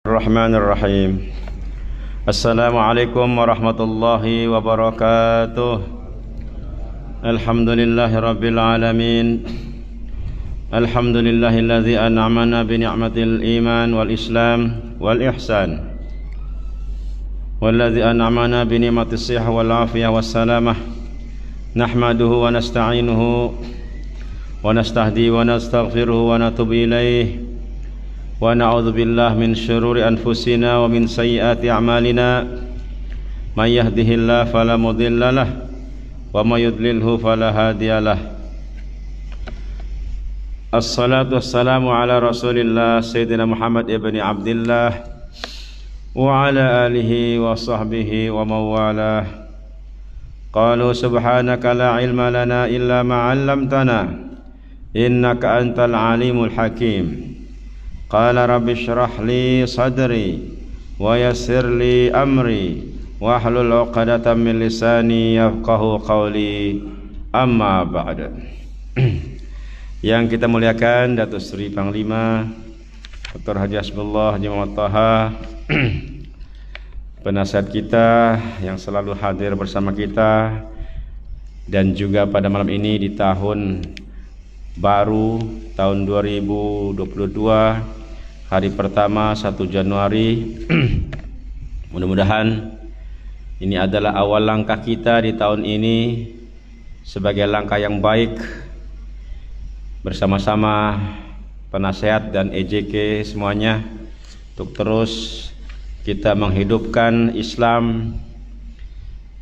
Bismillahirrahmanirrahim. Assalamualaikum warahmatullahi wabarakatuh. Alhamdulillahirabbil alamin. Alhamdulillahilladzi an'amana bi ni'matil iman wal islam wal ihsan. Walladzi an'amana bi ni'matis sihah wal afiyah was salamah. Nahmaduhu wa nasta'inuhu wa nastahdi wa nastaghfiruhu wa natubu ilaihi. Wa na'udzu billahi min syururi anfusina wa min sayyiati a'malina. May yahdihillahu fala mudhillalah wa may yudlilhu fala hadiyalah. Assalatu wassalamu ala Rasulillah Sayyidina Muhammad ibni Abdillah wa ala alihi wa sahbihi wa mawalah. Qalu subhanaka la ilma lana illa ma 'allamtana innaka antal alimul hakim. Qala rabbi shrah li sadri wa yassir li amri wahlul 'uqdatam min lisani yafqahu qawli. Amma ba'd. Yang kita muliakan Datuk Seri Panglima Dr. Haji Hasbullah Haji Muhammad Taha, penasihat kita yang selalu hadir bersama kita, dan juga pada malam ini di tahun baru tahun 2022, hari pertama 1 Januari. Mudah-mudahan ini adalah awal langkah kita di tahun ini sebagai langkah yang baik, bersama-sama penasehat dan EJK semuanya, untuk terus kita menghidupkan Islam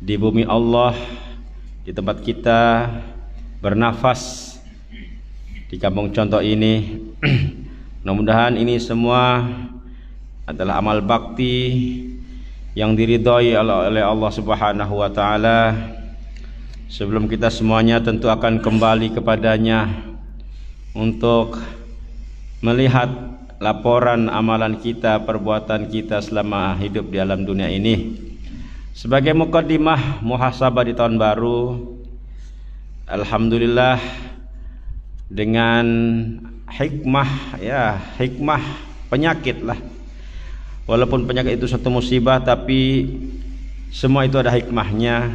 di bumi Allah, di tempat kita bernafas di Kampung Contoh ini. Mudah-mudahan ini semua adalah amal bakti yang diridhai oleh Allah Subhanahu wa taala. Sebelum kita semuanya tentu akan kembali kepadanya untuk melihat laporan amalan kita, perbuatan kita selama hidup di alam dunia ini. Sebagai mukaddimah muhasabah di tahun baru, alhamdulillah dengan hikmah penyakit lah. Walaupun penyakit itu satu musibah, tapi semua itu ada hikmahnya.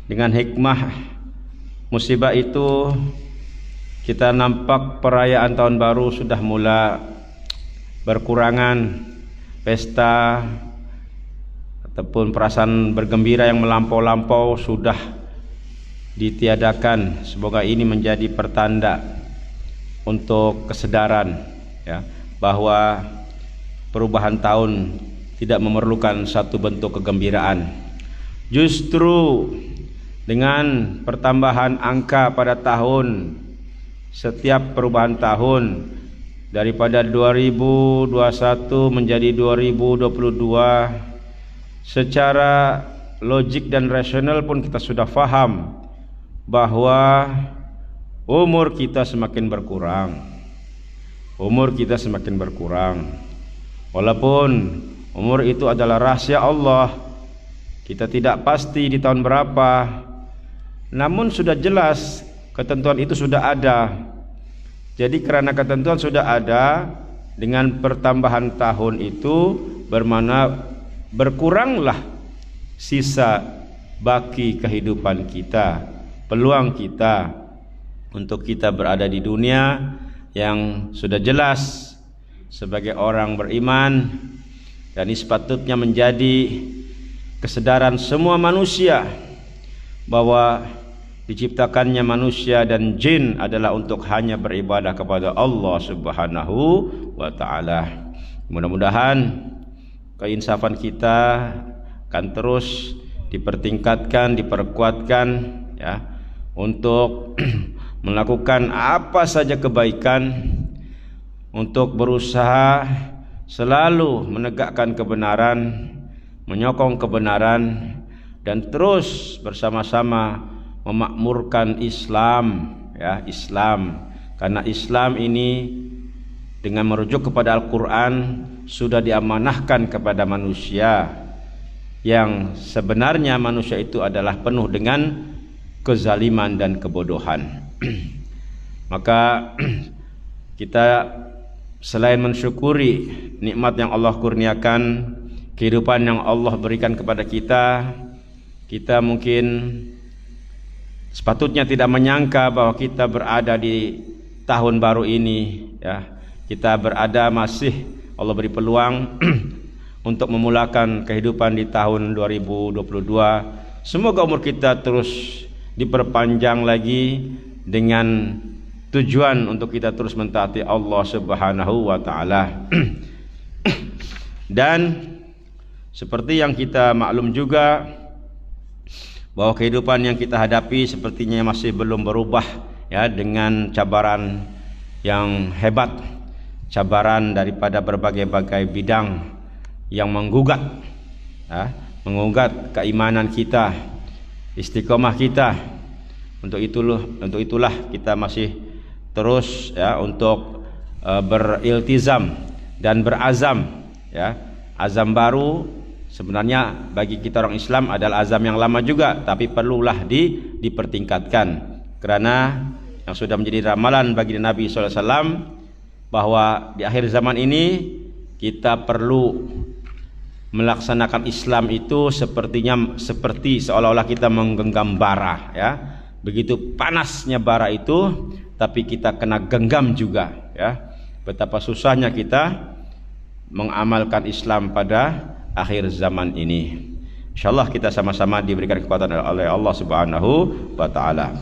Dengan hikmah musibah itu kita nampak perayaan tahun baru sudah mulai berkurangan, pesta ataupun perasaan bergembira yang melampau-lampau sudah ditiadakan. Semoga ini menjadi pertanda untuk kesadaran, ya, bahwa perubahan tahun tidak memerlukan satu bentuk kegembiraan. Justru dengan pertambahan angka pada tahun, setiap perubahan tahun daripada 2021 menjadi 2022, secara logik dan rasional pun kita sudah faham bahwa umur kita semakin berkurang. Umur kita semakin berkurang. Walaupun umur itu adalah rahasia Allah, kita tidak pasti di tahun berapa, namun sudah jelas ketentuan itu sudah ada. Jadi karena ketentuan sudah ada, dengan pertambahan tahun itu bermakna berkuranglah sisa baki kehidupan kita, peluang kita untuk kita berada di dunia yang sudah jelas sebagai orang beriman. Dan ini sepatutnya menjadi kesadaran semua manusia bahwa diciptakannya manusia dan jin adalah untuk hanya beribadah kepada Allah Subhanahu wa taala. Mudah-mudahan keinsafan kita akan terus dipertingkatkan, diperkuatkan, ya, untuk melakukan apa saja kebaikan, untuk berusaha selalu menegakkan kebenaran, menyokong kebenaran, dan terus bersama-sama memakmurkan Islam, ya, Islam. Karena Islam ini dengan merujuk kepada Al-Quran sudah diamanahkan kepada manusia, yang sebenarnya manusia itu adalah penuh dengan kezaliman dan kebodohan. Maka kita selain mensyukuri nikmat yang Allah kurniakan, kehidupan yang Allah berikan kepada kita, kita mungkin sepatutnya tidak menyangka bahwa kita berada di tahun baru ini, ya. Kita berada masih Allah beri peluang untuk memulakan kehidupan di tahun 2022. Semoga umur kita terus diperpanjang lagi dengan tujuan untuk kita terus mentaati Allah Subhanahu wa taala. Dan seperti yang kita maklum juga bahwa kehidupan yang kita hadapi sepertinya masih belum berubah, ya, dengan cabaran yang hebat, cabaran daripada berbagai-bagai bidang yang menggugat, ya, menggugat keimanan kita, istiqomah kita. Untuk itulah kita masih terus, ya, untuk beriltizam dan berazam, ya. Azam baru sebenarnya bagi kita orang Islam adalah azam yang lama juga, tapi perlulah dipertingkatkan, karena yang sudah menjadi ramalan bagi Nabi SAW bahwa di akhir zaman ini kita perlu melaksanakan Islam itu seperti seolah-olah kita menggenggam bara, ya. Begitu panasnya bara itu, tapi kita kena genggam juga, ya. Betapa susahnya kita mengamalkan Islam pada akhir zaman ini. Insyaallah kita sama-sama diberikan kekuatan oleh Allah Subhanahu wa taala.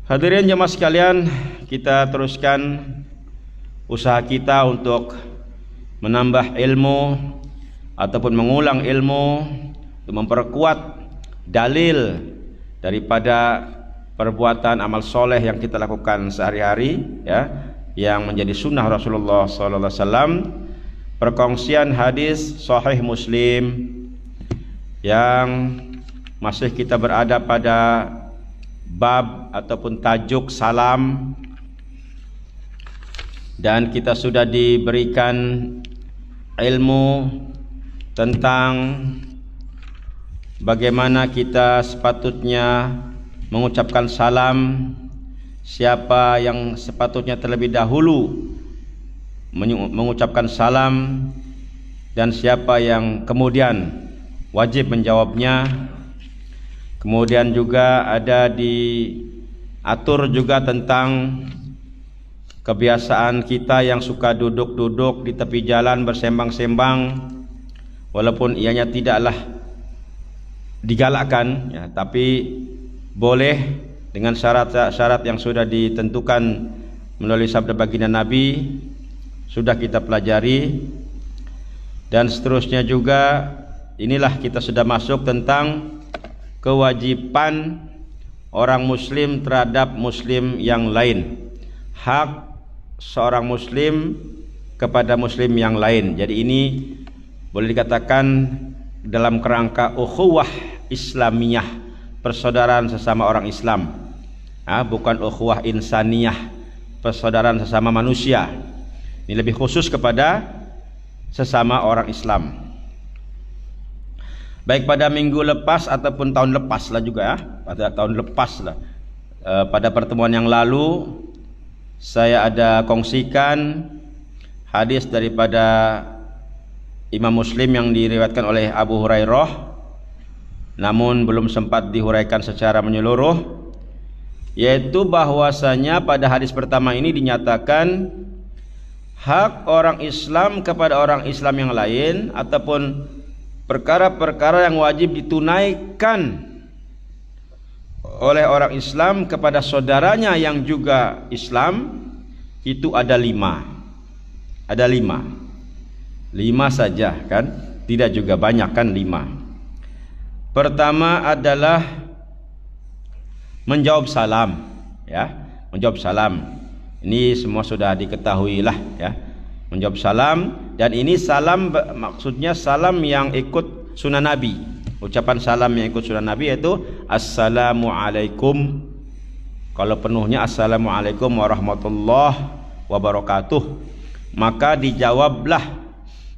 Hadirin jemaah sekalian, kita teruskan usaha kita untuk menambah ilmu ataupun mengulang ilmu, untuk memperkuat dalil daripada perbuatan amal soleh yang kita lakukan sehari-hari, ya, yang menjadi sunnah Rasulullah SAW. Perkongsian hadis Sahih Muslim yang masih kita berada pada bab ataupun tajuk salam, dan kita sudah diberikan ilmu tentang bagaimana kita sepatutnya mengucapkan salam, siapa yang sepatutnya terlebih dahulu mengucapkan salam, dan siapa yang kemudian wajib menjawabnya. Kemudian juga ada diatur juga tentang kebiasaan kita yang suka duduk-duduk di tepi jalan bersembang-sembang, walaupun ianya tidaklah digalakkan, ya, tapi boleh dengan syarat-syarat yang sudah ditentukan melalui sabda baginda Nabi, sudah kita pelajari. Dan seterusnya juga inilah kita sudah masuk tentang kewajiban orang muslim terhadap muslim yang lain, hak seorang muslim kepada muslim yang lain. Jadi ini boleh dikatakan dalam kerangka ukhuwah Islamiyah, persaudaraan sesama orang Islam, bukan ukhuwah insaniyah, persaudaraan sesama manusia. Ini lebih khusus kepada sesama orang Islam. Baik pada minggu lepas ataupun tahun lepas lah juga, ya, pada tahun lepas lah, pada pertemuan yang lalu saya ada kongsikan hadis daripada Imam Muslim yang diriwayatkan oleh Abu Hurairah, namun belum sempat dihuraikan secara menyeluruh, yaitu bahwasanya pada hadis pertama ini dinyatakan hak orang Islam kepada orang Islam yang lain ataupun perkara-perkara yang wajib ditunaikan oleh orang Islam kepada saudaranya yang juga Islam itu ada 5. Ada 5. 5 saja kan, tidak juga banyak kan, 5. Pertama adalah menjawab salam, ya, menjawab salam. Ini semua sudah diketahui lah, ya, menjawab salam. Dan ini salam maksudnya salam yang ikut sunnah Nabi. Ucapan salam yang ikut sunnah Nabi yaitu Assalamualaikum. Kalau penuhnya Assalamualaikum warahmatullahi wabarakatuh, maka dijawablah.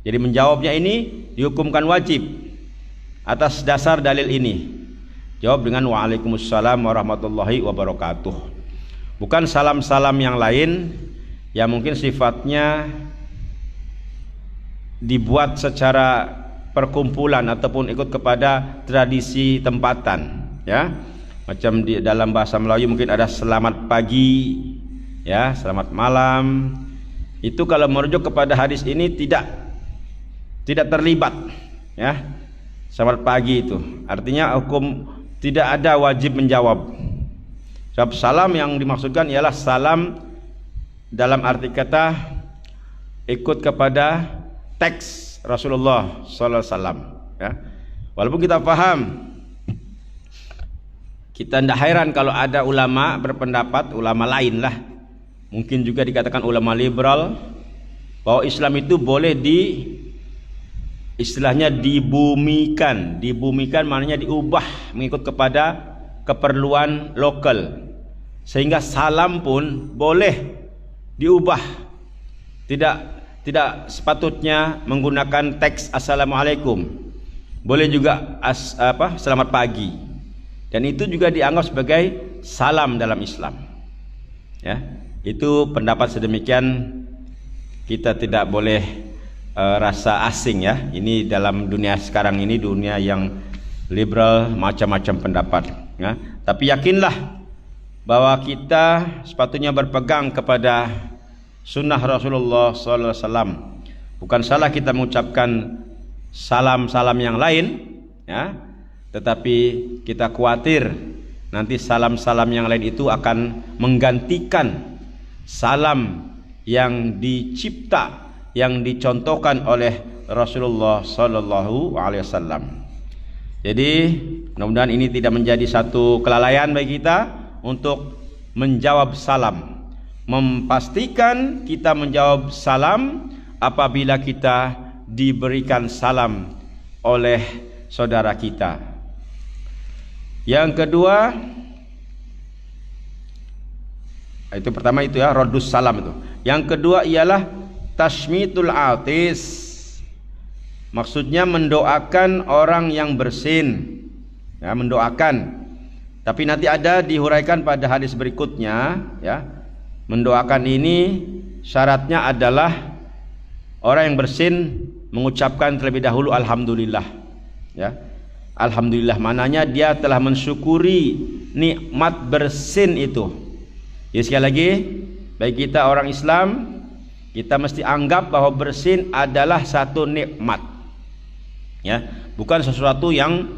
Jadi menjawabnya ini dihukumkan wajib atas dasar dalil ini. Jawab dengan Waalaikumsalam warahmatullahi wabarakatuh. Bukan salam-salam yang lain yang mungkin sifatnya dibuat secara perkumpulan ataupun ikut kepada tradisi tempatan, ya. Macam di dalam bahasa Melayu mungkin ada selamat pagi, ya, selamat malam. Itu kalau merujuk kepada hadis ini tidak terlibat, ya. Selamat pagi itu artinya hukum tidak ada wajib menjawab. Sebab salam yang dimaksudkan ialah salam dalam arti kata ikut kepada teks Rasulullah sallallahu alaihi wasallam, ya. Walaupun kita paham, kita tidak heran kalau ada ulama berpendapat, ulama lain lah, mungkin juga dikatakan ulama liberal, bahwa Islam itu boleh istilahnya dibumikan. Dibumikan maknanya diubah mengikut kepada keperluan lokal, sehingga salam pun boleh diubah. Tidak sepatutnya menggunakan teks assalamualaikum, boleh juga selamat pagi. Dan itu juga dianggap sebagai salam dalam Islam, ya. Itu pendapat sedemikian kita tidak boleh rasa asing, ya. Ini dalam dunia sekarang ini, dunia yang liberal, macam-macam pendapat, ya. Tapi yakinlah bahwa kita sepatutnya berpegang kepada sunnah Rasulullah SAW. Bukan salah kita mengucapkan salam-salam yang lain, ya, tetapi kita khawatir nanti salam-salam yang lain itu akan menggantikan salam yang dicipta, yang dicontohkan oleh Rasulullah sallallahu alaihi wasallam. Jadi mudah-mudahan ini tidak menjadi satu kelalaian bagi kita untuk menjawab salam, memastikan kita menjawab salam apabila kita diberikan salam oleh saudara kita. Yang kedua, itu pertama itu, ya, raddus salam itu. Yang kedua ialah tashmitul atis. Maksudnya mendoakan orang yang bersin, ya, mendoakan. Tapi nanti ada dihuraikan pada hadis berikutnya, ya. Mendoakan ini syaratnya adalah orang yang bersin mengucapkan terlebih dahulu alhamdulillah, ya. Alhamdulillah mananya dia telah mensyukuri nikmat bersin itu. Ya, sekali lagi, bagi kita orang Islam, kita mesti anggap bahwa bersin adalah satu nikmat, ya, bukan sesuatu yang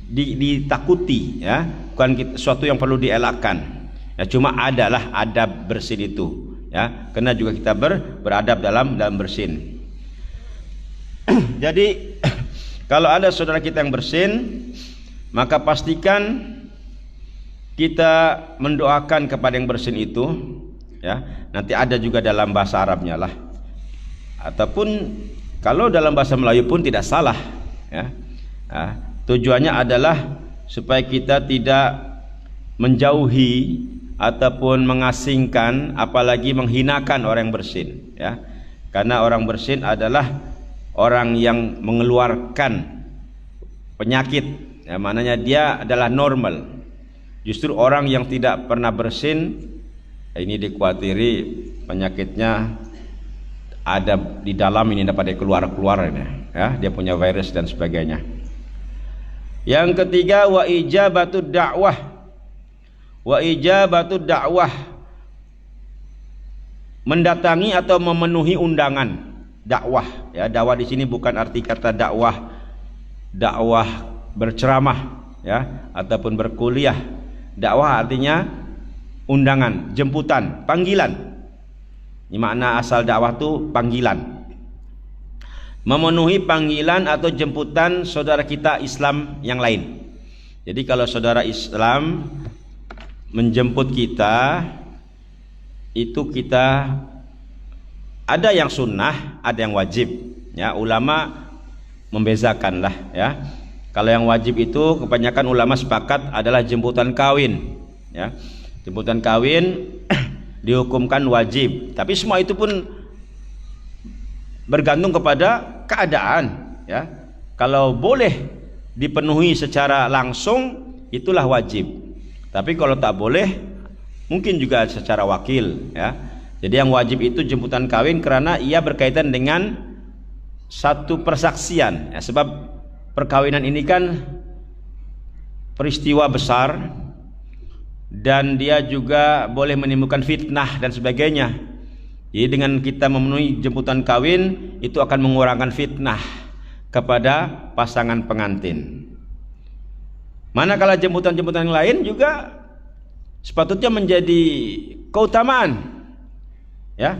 ditakuti, ya, bukan sesuatu yang perlu dielakkan, ya, cuma adalah adab bersin itu, ya, karena juga kita beradab dalam bersin. Jadi kalau ada saudara kita yang bersin, maka pastikan kita mendoakan kepada yang bersin itu, ya. Nanti ada juga dalam bahasa Arabnya lah, ataupun kalau dalam bahasa Melayu pun tidak salah, ya. Nah, tujuannya adalah supaya kita tidak menjauhi ataupun mengasingkan, apalagi menghinakan orang yang bersin, ya. Karena orang bersin adalah orang yang mengeluarkan penyakit, ya, maknanya dia adalah normal. Justru orang yang tidak pernah bersin, ini dikhawatiri penyakitnya ada di dalam ini, dapat keluar ini, ya, dia punya virus dan sebagainya. Yang ketiga, wa ijabatud da'wah. Wa ijabatud da'wah, mendatangi atau memenuhi undangan. Dakwah, ya, dakwah di sini bukan arti kata dakwah berceramah, ya, ataupun berkuliah. Dakwah artinya undangan, jemputan, panggilan. Ini makna asal dakwah itu panggilan. Memenuhi panggilan atau jemputan saudara kita Islam yang lain. Jadi kalau saudara Islam menjemput kita, itu kita ada yang sunnah, ada yang wajib, ya. Ulama membezakanlah, ya. Kalau yang wajib itu kebanyakan ulama sepakat adalah jemputan kawin, ya. Jemputan kawin dihukumkan wajib, tapi semua itu pun bergantung kepada keadaan, ya. Kalau boleh dipenuhi secara langsung, itulah wajib. Tapi kalau tak boleh, mungkin juga secara wakil, ya. Jadi yang wajib itu jemputan kawin karena ia berkaitan dengan satu persaksian, ya, sebab perkawinan ini kan peristiwa besar dan dia juga boleh menimbulkan fitnah dan sebagainya. Jadi dengan kita memenuhi jemputan kawin itu akan mengurangkan fitnah kepada pasangan pengantin. Manakala jemputan-jemputan yang lain juga sepatutnya menjadi keutamaan, ya.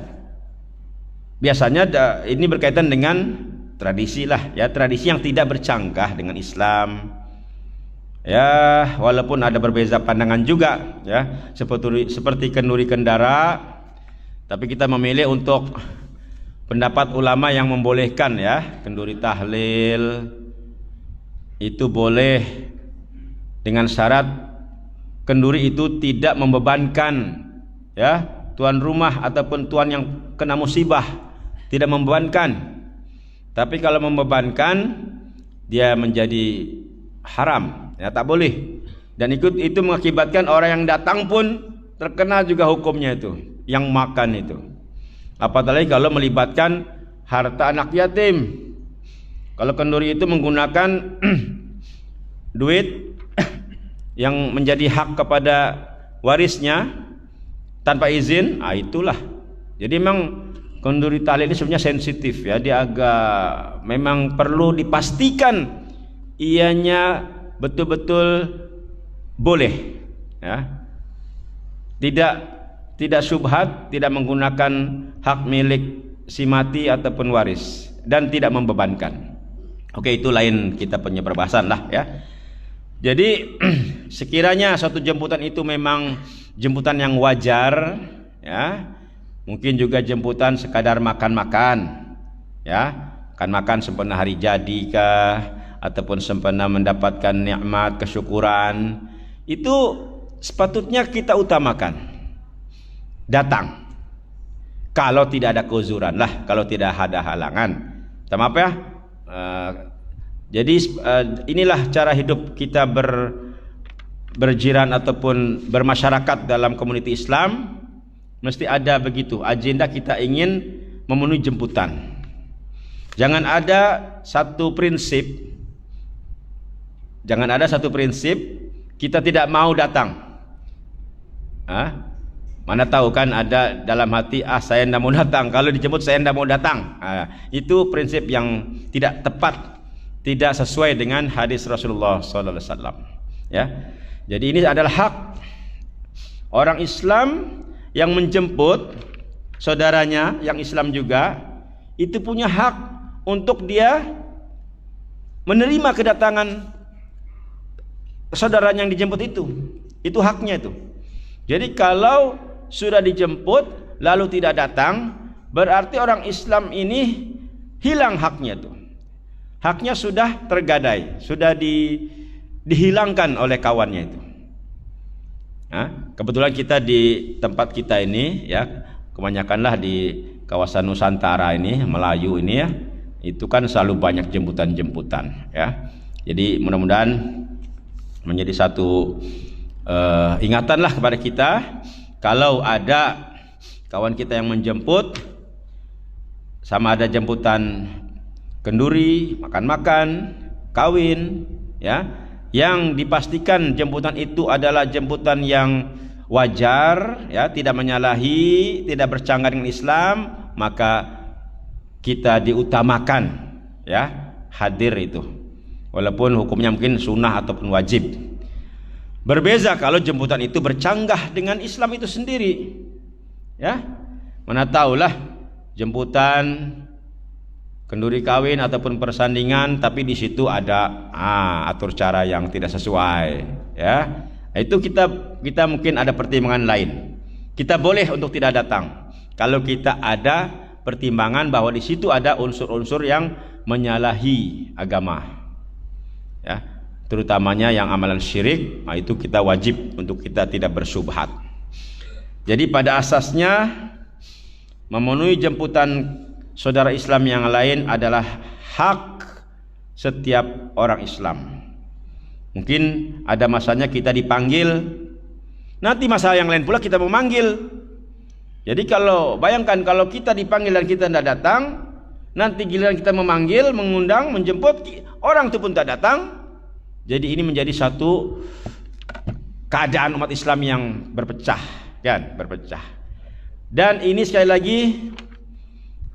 Biasanya ini berkaitan dengan tradisi lah, ya, tradisi yang tidak bercanggah dengan Islam. Ya, walaupun ada berbeza pandangan juga, ya, seperti kenduri kendara, tapi kita memilih untuk pendapat ulama yang membolehkan, ya, kenduri tahlil itu boleh dengan syarat kenduri itu tidak membebankan, ya, tuan rumah ataupun tuan yang kena musibah, tidak membebankan. Tapi kalau membebankan dia menjadi haram, ya, tak boleh. Dan itu mengakibatkan orang yang datang pun terkena juga hukumnya itu, yang makan itu. Apalagi kalau melibatkan harta anak yatim. Kalau kenduri itu menggunakan duit yang menjadi hak kepada warisnya tanpa izin, itulah. Jadi memang kenduri tahlil ini sebenarnya sensitif, ya, dia agak memang perlu dipastikan ianya betul-betul boleh, ya. Tidak syubhat, tidak menggunakan hak milik si mati ataupun waris, dan tidak membebankan. Oke, itu lain kita punya perbahasan lah, ya. Jadi sekiranya suatu jemputan itu memang jemputan yang wajar, ya, mungkin juga jemputan sekadar makan-makan, ya, makan sempena hari jadi kah, ataupun sempena mendapatkan nikmat kesyukuran, itu sepatutnya kita utamakan datang. Kalau tidak ada keuzuran lah, kalau tidak ada halangan. Maaf, ya. Jadi inilah cara hidup kita berjiran ataupun bermasyarakat dalam komuniti Islam. Mesti ada begitu agenda, kita ingin memenuhi jemputan. Jangan ada satu prinsip kita tidak mau datang. Mana tahu kan ada dalam hati, saya tidak mau datang, kalau dijemput saya tidak mau datang. Itu prinsip yang tidak tepat, tidak sesuai dengan hadis Rasulullah SAW, ya. Jadi ini adalah hak orang Islam yang menjemput saudaranya yang Islam juga, itu punya hak untuk dia menerima kedatangan saudaranya yang dijemput itu haknya itu. Jadi kalau sudah dijemput lalu tidak datang, berarti orang Islam ini hilang haknya itu. Haknya sudah tergadai, sudah dihilangkan oleh kawannya itu. Kebetulan kita di tempat kita ini, ya, kebanyakanlah di kawasan Nusantara ini, Melayu ini, ya, itu kan selalu banyak jemputan-jemputan, ya. Jadi mudah-mudahan menjadi satu ingatanlah kepada kita, kalau ada kawan kita yang menjemput, sama ada jemputan kenduri, makan-makan, kawin, ya, yang dipastikan jemputan itu adalah jemputan yang wajar, ya, tidak menyalahi, tidak bercanggah dengan Islam, maka kita diutamakan, ya, hadir itu, walaupun hukumnya mungkin sunnah ataupun wajib. Berbeza kalau jemputan itu bercanggah dengan Islam itu sendiri, ya. Mana tahulah jemputan kenduri kawin ataupun persandingan, tapi di situ ada atur cara yang tidak sesuai, ya. Itu kita mungkin ada pertimbangan lain. Kita boleh untuk tidak datang kalau kita ada pertimbangan bahwa di situ ada unsur-unsur yang menyalahi agama, ya, terutamanya yang amalan syirik. Itu kita wajib untuk kita tidak bersyubhat. Jadi pada asasnya memenuhi jemputan saudara Islam yang lain adalah hak setiap orang Islam. Mungkin ada masanya kita dipanggil, nanti masa yang lain pula kita memanggil. Jadi kalau bayangkan kalau kita dipanggil dan kita tidak datang, nanti giliran kita memanggil, mengundang, menjemput, orang itu pun tak datang. Jadi ini menjadi satu keadaan umat Islam yang berpecah, kan? Berpecah. Dan ini sekali lagi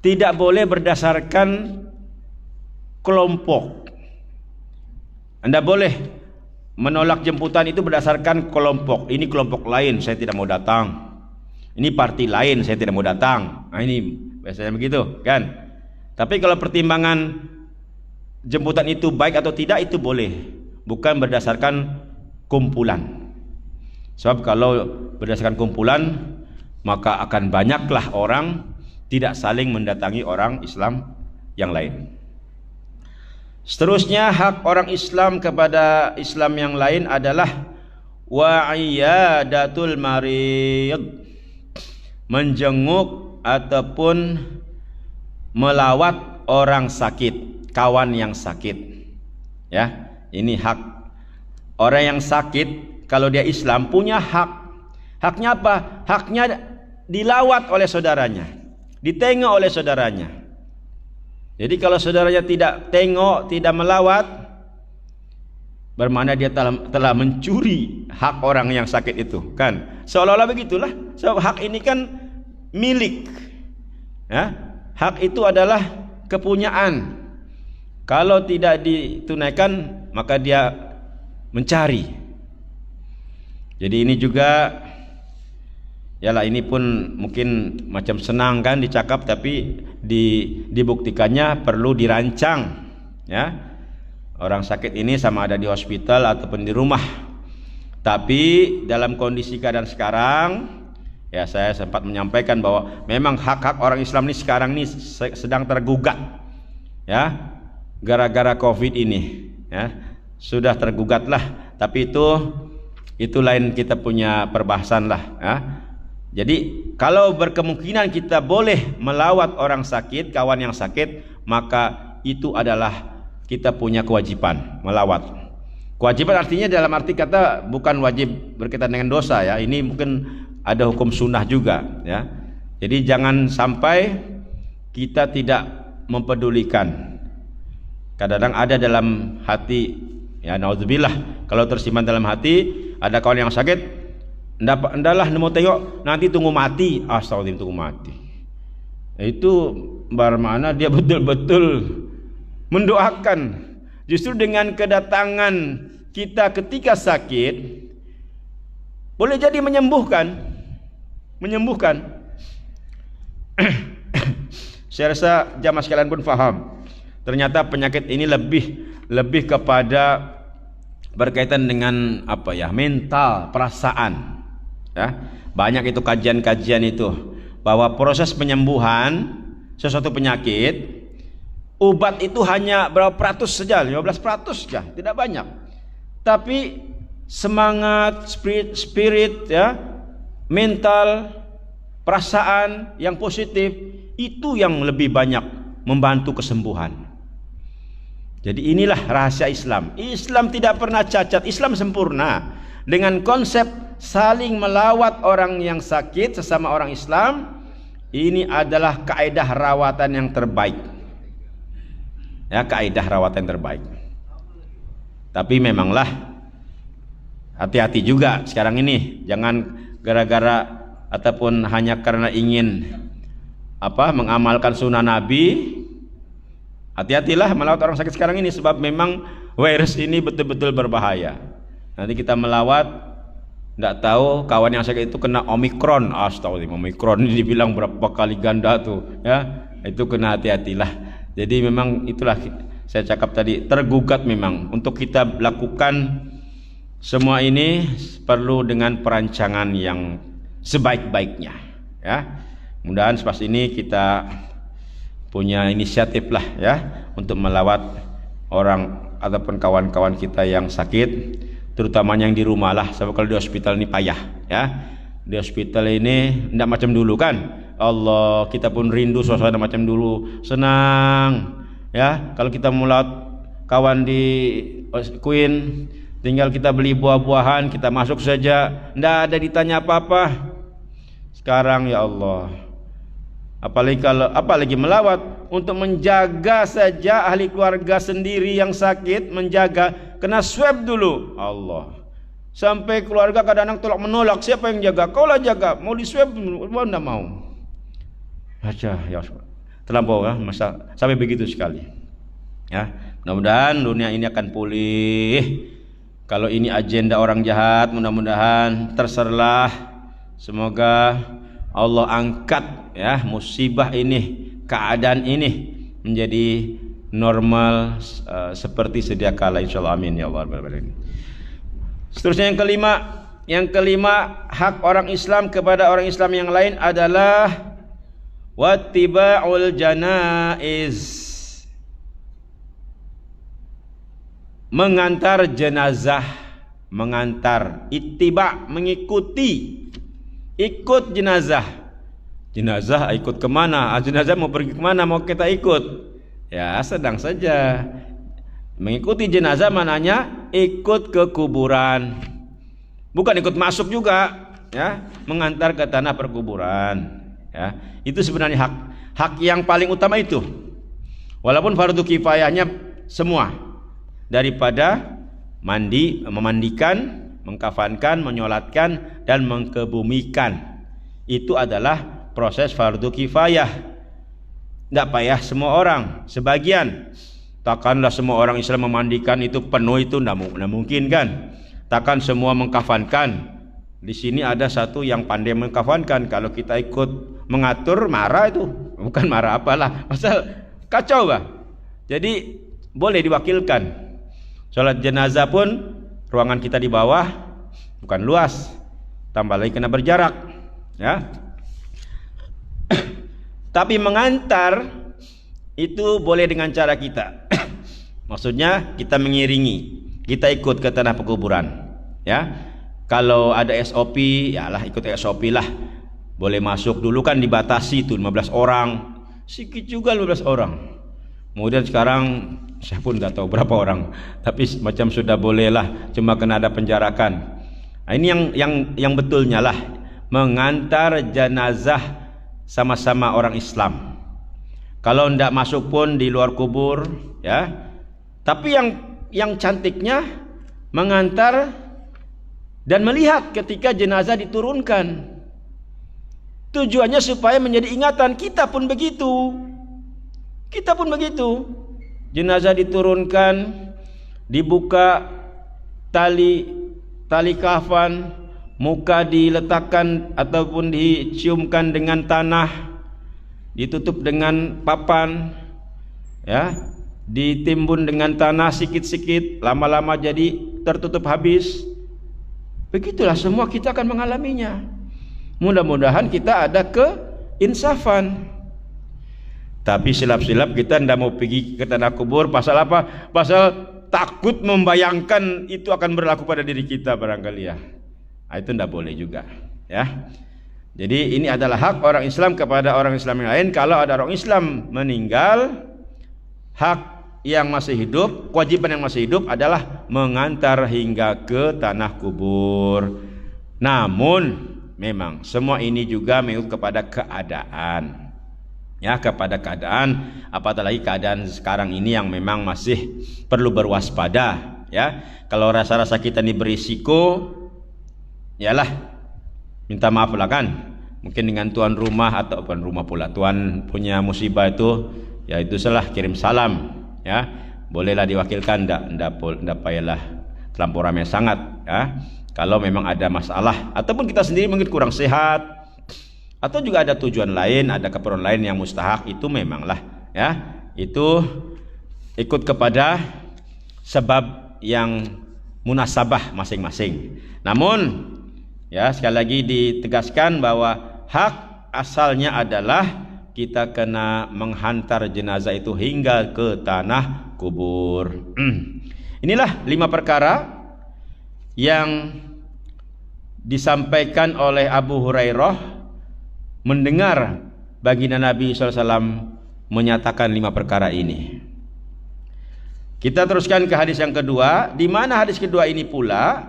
tidak boleh berdasarkan kelompok. Anda boleh menolak jemputan itu berdasarkan kelompok. Ini kelompok lain, saya tidak mau datang. Ini parti lain, saya tidak mau datang. Nah ini biasanya begitu, kan? Tapi kalau pertimbangan jemputan itu baik atau tidak, itu boleh, bukan berdasarkan kumpulan. Sebab kalau berdasarkan kumpulan, maka akan banyaklah orang tidak saling mendatangi orang Islam yang lain. Seterusnya, hak orang Islam kepada Islam yang lain adalah wa'iyadatul marid, menjenguk ataupun melawat orang sakit, kawan yang sakit. Ya, ini hak. Orang yang sakit kalau dia Islam punya hak. Haknya apa? Haknya dilawat oleh saudaranya, ditengok oleh saudaranya. Jadi kalau saudaranya tidak tengok, tidak melawat, bermakna dia telah mencuri hak orang yang sakit itu, kan? Seolah-olah begitulah. Sebab hak ini kan milik. Ya, hak itu adalah kepunyaan. Kalau tidak ditunaikan, maka dia mencari. Jadi ini juga, yalah, ini pun mungkin macam senang kan dicakap, tapi dibuktikannya perlu dirancang. Ya, orang sakit ini sama ada di hospital ataupun di rumah. Tapi dalam kondisi keadaan sekarang, ya saya sempat menyampaikan bahwa memang hak-hak orang Islam ini sekarang ini sedang tergugat. Ya, gara-gara COVID ini, ya, sudah tergugatlah. Tapi itu lain, kita punya perbahasan lah. Ya. Jadi kalau berkemungkinan kita boleh melawat orang sakit, kawan yang sakit, maka itu adalah kita punya kewajiban melawat. Kewajiban artinya dalam arti kata bukan wajib berkaitan dengan dosa, ya. Ini mungkin ada hukum sunnah juga, ya. Jadi jangan sampai kita tidak mempedulikan. Kadang-kadang ada dalam hati, ya, naudzubillah, kalau tersimpan dalam hati, ada kawan yang sakit, ndalah mau tengok, nanti tunggu mati. Astagfirullah, tunggu mati. Itu bermakna dia betul-betul mendoakan. Justru dengan kedatangan kita ketika sakit, boleh jadi menyembuhkan. Saya rasa jamaah sekalian pun faham. Ternyata penyakit ini lebih kepada berkaitan dengan apa ya, mental, perasaan. Ya, banyak itu kajian-kajian itu bahwa proses penyembuhan sesuatu penyakit, obat itu hanya berapa peratus saja, 15% saja, tidak banyak. Tapi semangat, spirit, ya, mental, perasaan yang positif itu yang lebih banyak membantu kesembuhan. Jadi inilah rahasia Islam. Islam tidak pernah cacat, Islam sempurna. Dengan konsep saling melawat orang yang sakit sesama orang Islam, ini adalah kaidah rawatan yang terbaik. Ya, kaidah rawatan yang terbaik. Tapi memanglah hati-hati juga sekarang ini, jangan gara-gara ataupun hanya karena ingin mengamalkan sunnah Nabi. Hati-hatilah melawat orang sakit sekarang ini, sebab memang virus ini betul-betul berbahaya. Nanti kita melawat, tidak tahu kawan yang sakit itu kena Omikron. Astagfirullah, Omikron ini dibilang berapa kali ganda tuh, ya. Itu kena hati-hatilah. Jadi memang itulah saya cakap tadi, tergugat memang. Untuk kita lakukan semua ini perlu dengan perancangan yang sebaik-baiknya, ya. Mudah-mudahan selepas ini kita punya inisiatif lah, ya, untuk melawat orang ataupun kawan-kawan kita yang sakit, terutama yang di rumah lah. Sebab kalau di hospital ini payah, ya. Di hospital ini tidak macam dulu kan. Allah, kita pun rindu suasana macam dulu, senang, ya. Kalau kita melawat kawan di Queen, tinggal kita beli buah-buahan, kita masuk saja, tidak ada ditanya apa-apa. Sekarang ya Allah, apalagi melawat untuk menjaga saja ahli keluarga sendiri yang sakit, menjaga, kena swab dulu. Allah, sampai keluarga kadang-kadang tolak menolak, siapa yang jaga? Kaulah jaga, mau di swab dulu, tidak mau. Aja ya, terlampau ya, masa sampai begitu sekali. Ya, mudah-mudahan dunia ini akan pulih. Kalau ini agenda orang jahat, mudah-mudahan terserlah. Semoga Allah angkat ya musibah ini, keadaan ini menjadi normal seperti sedia kala, insyaallah, amin ya Allah. Seterusnya yang kelima, hak orang Islam kepada orang Islam yang lain adalah wattiba'ul janaiz, mengantar jenazah, mengantar, ittiba, mengikuti, ikut jenazah. Jenazah ikut kemana? Jenazah mau pergi kemana? Mau kita ikut? Ya sedang saja. Mengikuti jenazah mananya ikut ke kuburan, bukan ikut masuk juga, ya, mengantar ke tanah perkuburan. Ya, itu sebenarnya hak yang paling utama itu. Walaupun fardu kifayahnya semua, daripada memandikan, mengkafankan, menyolatkan, dan mengkebumikan, itu adalah proses fardu kifayah. Tidak payah semua orang, sebagian. Takkanlah semua orang Islam memandikan itu penuh, itu tidak mungkin kan. Takkan semua mengkafankan. Di sini ada satu yang pandai mengkafankan. Kalau kita ikut mengatur, marah itu. Bukan marah apalah, pasal kacau bah. Jadi boleh diwakilkan. Sholat jenazah pun ruangan kita di bawah, bukan luas, tambah lagi kena berjarak, ya. Tapi mengantar itu boleh dengan cara kita. Maksudnya kita mengiringi, kita ikut ke tanah pekuburan, ya. Kalau ada SOP, ya lah ikut SOP lah. Boleh masuk, dulu kan dibatasi tuh 15 orang, sedikit juga 15 orang. Kemudian sekarang saya pun nggak tahu berapa orang, tapi macam sudah boleh lah, cuma kena ada penjarakan. Nah, ini yang betulnya lah, mengantar jenazah sama-sama orang Islam. Kalau ndak masuk pun di luar kubur, ya. Tapi yang cantiknya mengantar dan melihat ketika jenazah diturunkan. Tujuannya supaya menjadi ingatan, kita pun begitu. Kita pun begitu. Jenazah diturunkan, dibuka tali kafan, muka diletakkan ataupun diciumkan dengan tanah, ditutup dengan papan, ya, ditimbun dengan tanah sikit-sikit, lama-lama jadi tertutup habis. Begitulah semua kita akan mengalaminya. Mudah-mudahan kita ada keinsafan. Tapi silap-silap kita tidak mau pergi ke tanah kubur. Pasal apa? Pasal takut membayangkan itu akan berlaku pada diri kita barangkali, ya. Nah, itu tidak boleh juga, ya. Jadi ini adalah hak orang Islam kepada orang Islam yang lain. Kalau ada orang Islam meninggal, hak yang masih hidup, kewajiban yang masih hidup adalah mengantar hingga ke tanah kubur. Namun memang semua ini juga mengikut kepada keadaan. Ya, kepada keadaan, apalagi keadaan sekarang ini yang memang masih perlu berwaspada, ya. Kalau rasa-rasa kita ini berisiko, yalah, minta maaf lah kan. Mungkin dengan tuan rumah atau bukan rumah pula, tuan punya musibah itu, ya itu salah, kirim salam, ya. Bolehlah diwakilkan, ndak payahlah terlampau ramai sangat, ya. Kalau memang ada masalah ataupun kita sendiri mungkin kurang sehat, atau juga ada tujuan lain, ada keperluan lain yang mustahak, itu memanglah, ya, itu ikut kepada sebab yang munasabah masing-masing. Namun, ya, sekali lagi ditegaskan bahwa hak asalnya adalah kita kena menghantar jenazah itu hingga ke tanah kubur. Inilah 5 perkara yang disampaikan oleh Abu Hurairah mendengar baginda Nabi SAW menyatakan 5 perkara ini. Kita teruskan ke hadis yang kedua, di mana hadis kedua ini pula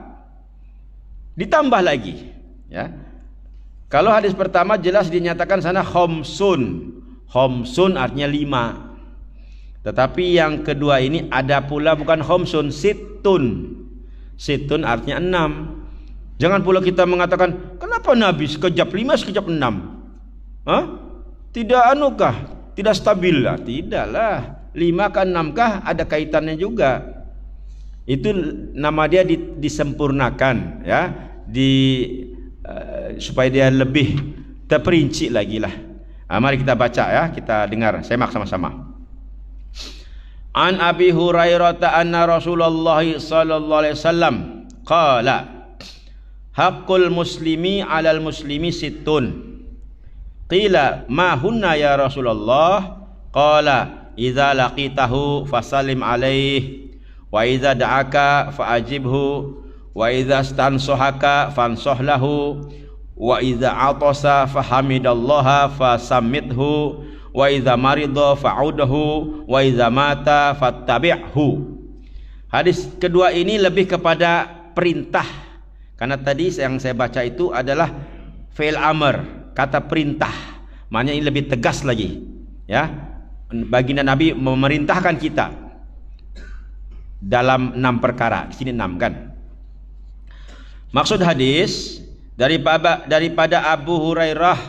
ditambah lagi, ya. Kalau hadis pertama jelas dinyatakan sana khomsun. Khomsun artinya 5. Tetapi yang kedua ini ada pula bukan khomsun, situn. Situn artinya 6. Jangan pula kita mengatakan, kenapa Nabi sekejap 5 sekejap 6? Hah? Tidak anukah? Tidak stabil lah? Tidaklah. 5 ke 6 kah ada kaitannya juga. Itu nama dia disempurnakan, ya, supaya dia lebih terperinci lagi lah. Mari kita baca, ya, kita dengar, semak sama-sama. An Abi Hurairah anna Rasulullah sallallahu alaihi wasallam qala haqqul muslimi 'alal muslimi sittun. Qila ma hunna ya Rasulullah? Qala idza laqitahu fasallim alaihi wa idza da'aka fa'ajibhu wa idza stansohaka fansoh lahu wa idza atasa fahamidallaha fasammithu wa idza marida fa'udhu wa idza mata fattabi'hu. Hadis kedua ini lebih kepada perintah, karena tadi yang saya baca itu adalah fi'il amr, kata perintah. Maknanya ini lebih tegas lagi, ya. Baginda Nabi memerintahkan kita dalam 6 perkara. Di sini 6 kan. Maksud hadis daripada Abu Hurairah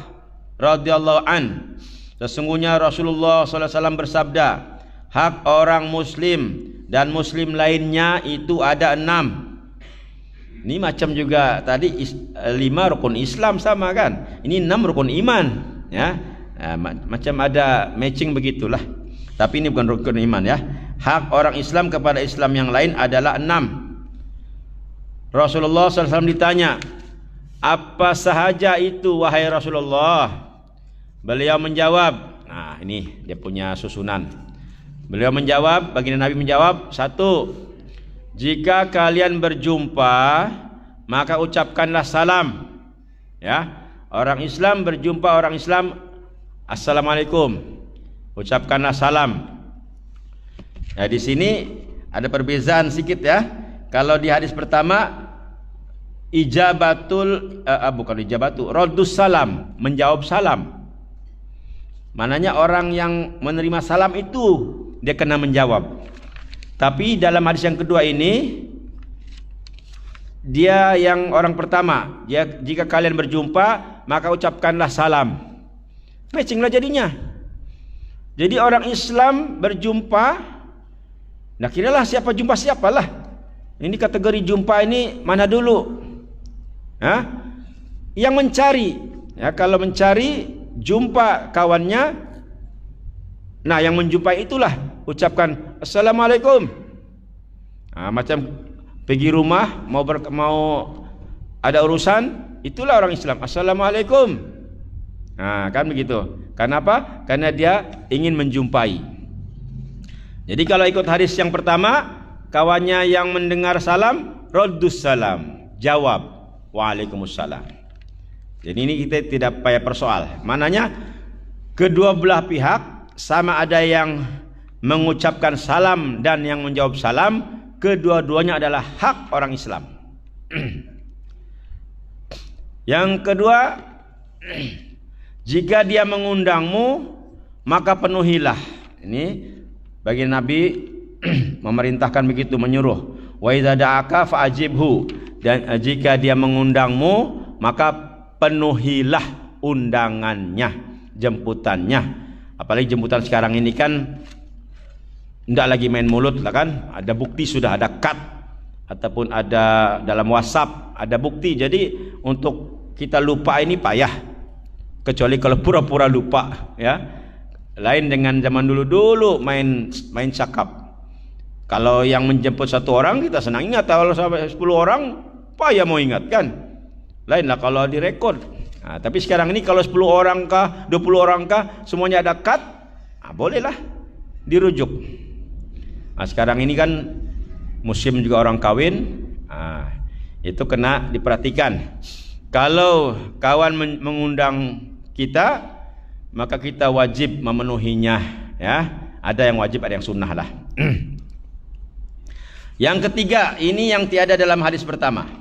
radhiyallahu an, sesungguhnya Rasulullah SAW bersabda, hak orang muslim dan muslim lainnya itu ada 6. Ini macam juga tadi 5 rukun Islam sama kan. Ini 6 rukun iman, ya. Macam ada matching begitulah. Tapi ini bukan rukun iman, ya. Hak orang Islam kepada Islam yang lain adalah 6. Rasulullah SAW ditanya, apa sahaja itu wahai Rasulullah? Beliau menjawab, nah ini dia punya susunan. Beliau menjawab, baginda Nabi menjawab, 1, jika kalian berjumpa maka ucapkanlah salam, ya. Orang Islam berjumpa orang Islam, assalamualaikum, ucapkanlah salam. Nah, di sini ada perbezaan sedikit, ya. Kalau di hadis pertama raddus salam, menjawab salam. Mananya orang yang menerima salam itu dia kena menjawab. Tapi dalam hadis yang kedua ini dia yang orang pertama, jika kalian berjumpa maka ucapkanlah salam. Matchinglah jadinya. Jadi orang Islam berjumpa, nah kiralah siapa jumpa siapalah. Ini kategori jumpa ini mana dulu? Hah? Yang mencari, ya, kalau mencari jumpa kawannya, nah yang menjumpai itulah ucapkan assalamualaikum. Nah, macam pergi rumah mau ada urusan, itulah orang Islam, assalamualaikum. Nah, kan begitu. Kenapa? Karena dia ingin menjumpai. Jadi kalau ikut hadis yang pertama, kawannya yang mendengar salam, raddus salam, jawab waalaikumsalam. Jadi ini kita tidak payah persoal. Mananya kedua belah pihak sama ada yang mengucapkan salam dan yang menjawab salam, kedua-duanya adalah hak orang Islam. Yang kedua, jika dia mengundangmu maka penuhilah. Ini bagi Nabi memerintahkan begitu, menyuruh. Wa idza da'aka fa'ajibhu, dan jika dia mengundangmu maka penuhilah undangannya, jemputannya. Apalagi jemputan sekarang ini kan tidak lagi main mulut lah kan, ada bukti, sudah ada kad ataupun ada dalam WhatsApp ada bukti. Jadi untuk kita lupa ini payah, kecuali kalau pura-pura lupa, ya. Lain dengan zaman dulu main cakap. Kalau yang menjemput 1 orang kita senang ingat, kalau sampai 10 orang payah mau ingat kan. Lainlah kalau direkod. Nah, tapi sekarang ini kalau 10 orang kah, 20 orang kah, semuanya ada kad, bolehlah dirujuk. Nah, sekarang ini kan musim juga orang kawin, itu kena diperhatikan. Kalau kawan mengundang kita, maka kita wajib memenuhinya, ya. Ada yang wajib, ada yang sunnah lah. Yang ketiga, ini yang tiada dalam hadis pertama.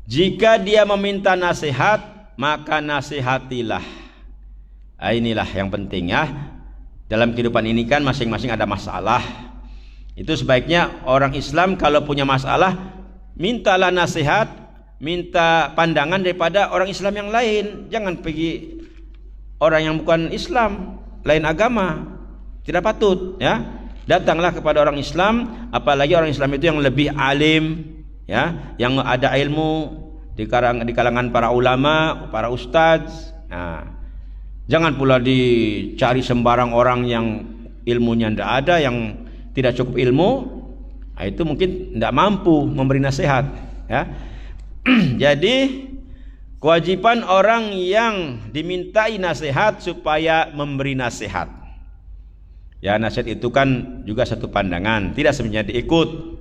Jika dia meminta nasihat, maka nasihatilah. Inilah yang penting ya. Dalam kehidupan ini kan masing-masing ada masalah. Itu sebaiknya orang Islam kalau punya masalah, mintalah nasihat, minta pandangan daripada orang Islam yang lain. Jangan pergi orang yang bukan Islam, lain agama. Tidak patut ya. Datanglah kepada orang Islam, apalagi orang Islam itu yang lebih alim ya, yang ada ilmu di kalangan para ulama, para ustadz. Nah, jangan pula dicari sembarang orang yang ilmunya tidak ada, yang tidak cukup ilmu. Nah, itu mungkin tidak mampu memberi nasihat ya. Jadi kewajiban orang yang dimintai nasihat supaya memberi nasihat. Ya, nasihat itu kan juga satu pandangan, tidak sebenarnya diikut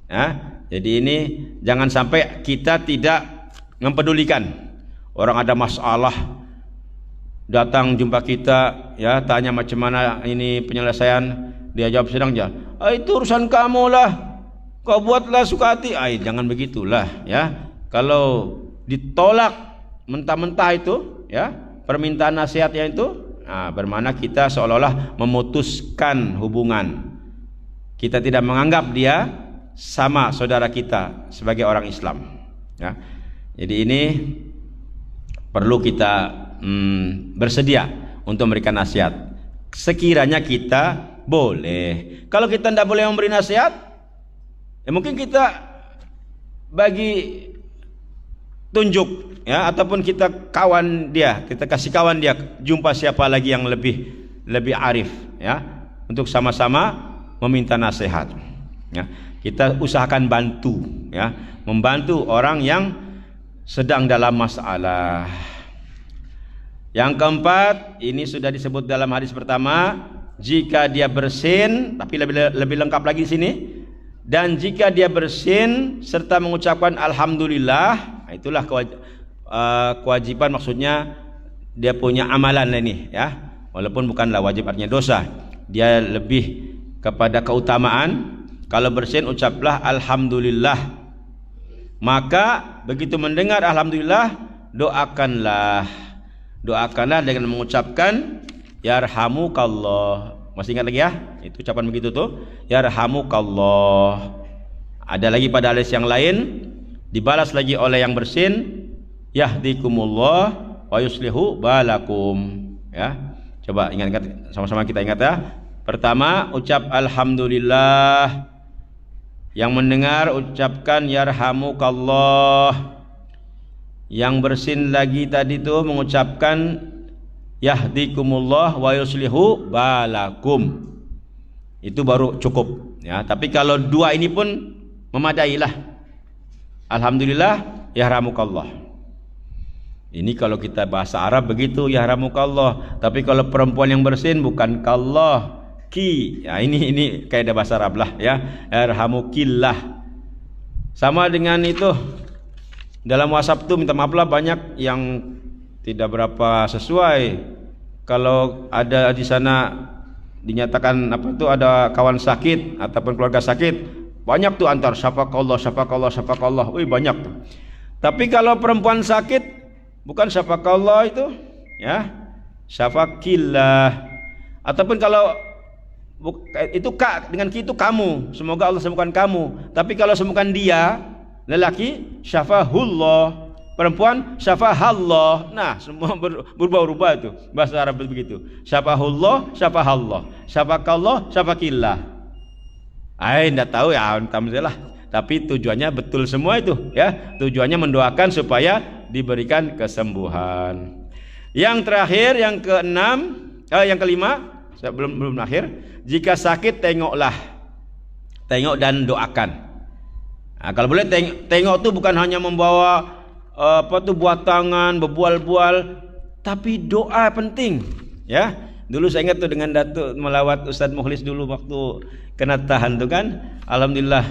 ya. Jadi ini jangan sampai kita tidak mempedulikan. Orang ada masalah datang jumpa kita ya, tanya macam mana ini penyelesaian, dia jawab sedang aja, itu urusan kamu lah, kau buatlah suka hati. Jangan begitulah ya. Kalau ditolak mentah-mentah itu ya, permintaan nasihatnya itu, bermakna kita seolah-olah memutuskan hubungan. Kita tidak menganggap dia sama saudara kita sebagai orang Islam ya. Jadi ini perlu kita bersedia untuk memberikan nasihat sekiranya kita boleh. Kalau kita tidak boleh memberi nasihat, ya mungkin kita bagi tunjuk ya, ataupun kita kawan dia, kita kasih kawan dia, jumpa siapa lagi yang lebih arif ya, untuk sama-sama meminta nasihat ya. Kita usahakan bantu ya, membantu orang yang sedang dalam masalah. Yang keempat, ini sudah disebut dalam hadis pertama, jika dia bersin, tapi lebih lengkap lagi di sini, dan jika dia bersin serta mengucapkan alhamdulillah, itulah kewajiban, maksudnya dia punya amalan ini ya, walaupun bukanlah wajib artinya dosa, dia lebih kepada keutamaan. Kalau bersin ucaplah alhamdulillah, maka begitu mendengar alhamdulillah doakanlah dengan mengucapkan yarhamukallah. Masih ingat lagi ya, itu ucapan begitu tuh, yarhamukallah. Ada lagi pada hadis yang lain, dibalas lagi oleh yang bersin, yahdikumullah wa yuslihu balakum ya. Coba ingat sama-sama, kita ingat ya. Pertama ucap alhamdulillah, yang mendengar ucapkan yarhamukallah, yang bersin lagi tadi tuh mengucapkan yahdikumullah wa yuslihu balakum. Itu baru cukup ya. Tapi kalau dua ini pun memadailah. Alhamdulillah, yahramukallah. Ini kalau kita bahasa Arab begitu, yahramukallah. Tapi kalau perempuan yang bersin bukan kallah, ki. Ya, ini kaidah bahasa Arab lah ya. Yarhamukillah. Sama dengan itu dalam WhatsApp tuh, minta maaf lah, banyak yang tidak berapa sesuai. Kalau ada di sana dinyatakan apa itu ada kawan sakit ataupun keluarga sakit, banyak tuh antar syafakallah, wih banyak tuh. Tapi kalau perempuan sakit bukan syafakallah itu ya, syafakillah. Ataupun kalau itu kak dengan ki itu kamu, semoga Allah sembuhkan kamu. Tapi kalau sembuhkan dia, lelaki syafahullah, perempuan syafahallah. Nah, semua berubah-ubah itu bahasa Arab begitu. Syafahullah, syafahallah, syafakallah, syafakillah. Enggak tahu ya, alhamdulillah. Tapi tujuannya betul semua itu ya. Tujuannya mendoakan supaya diberikan kesembuhan. Yang terakhir, yang kelima, belum akhir. Jika sakit tengok dan doakan. Nah, kalau boleh tengok tuh bukan hanya membawa buat tangan, berbual-bual, tapi doa penting ya. Dulu saya ingat tuh dengan Datuk melawat Ustadz Mukhlis dulu waktu kena tahan tuh kan, alhamdulillah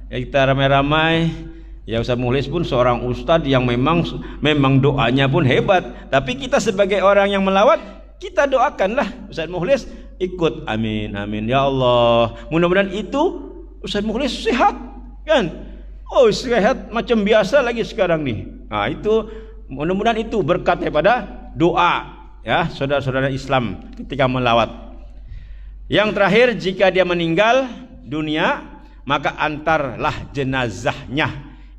ya, kita ramai-ramai ya. Ustadz Mukhlis pun seorang ustadz yang memang doanya pun hebat, tapi kita sebagai orang yang melawat, kita doakanlah Ustadz Mukhlis ikut, amin amin ya Allah, mudah-mudahan itu Ustadz Mukhlis sehat kan. Oh, sehat macam biasa lagi sekarang nih. Nah, itu Mudah-mudahan itu berkat daripada doa ya saudara-saudara Islam ketika melawat. Yang terakhir, jika dia meninggal dunia, maka antarlah jenazahnya.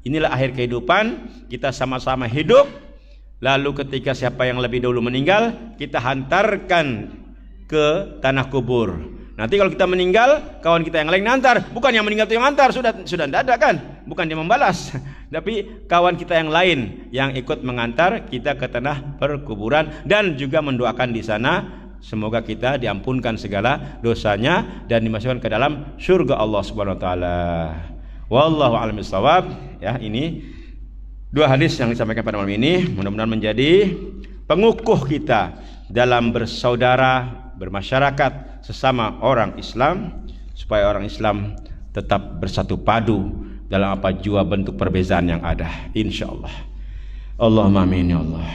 Inilah akhir kehidupan, kita sama-sama hidup. Lalu ketika siapa yang lebih dahulu meninggal, kita hantarkan ke tanah kubur. Nanti kalau kita meninggal, kawan kita yang lain ngantar. Bukan yang meninggal itu yang ngantar, sudah tidak ada kan? Bukan dia membalas. Tapi kawan kita yang lain yang ikut mengantar kita ke tanah perkuburan dan juga mendoakan di sana semoga kita diampunkan segala dosanya dan dimasukkan ke dalam surga Allah Subhanahu wa taala. Wallahu a'lam bishawab. Ya, ini dua hadis yang disampaikan pada malam ini mudah-mudahan menjadi pengukuh kita dalam bersaudara, bermasyarakat sesama orang Islam, supaya orang Islam tetap bersatu padu dalam apa jua bentuk perbezaan yang ada, insyaallah. Allahumma amin ya Allah.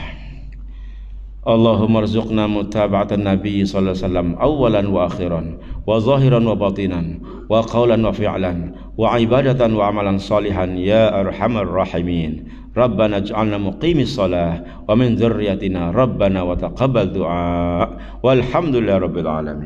Allahumma rzuqna mutaba'atan nabiy sallallahu alaihi wasallam awalan wa akhiran wa zahiran wa batinan wa qawlan wa fi'lan wa ibadatan wa amalan salihan ya arhamar rahimin. Rabbana ij'alna muqimis shalah wa min dzurriyyatina rabbana wa taqabbal du'a walhamdulillahi rabbil alamin.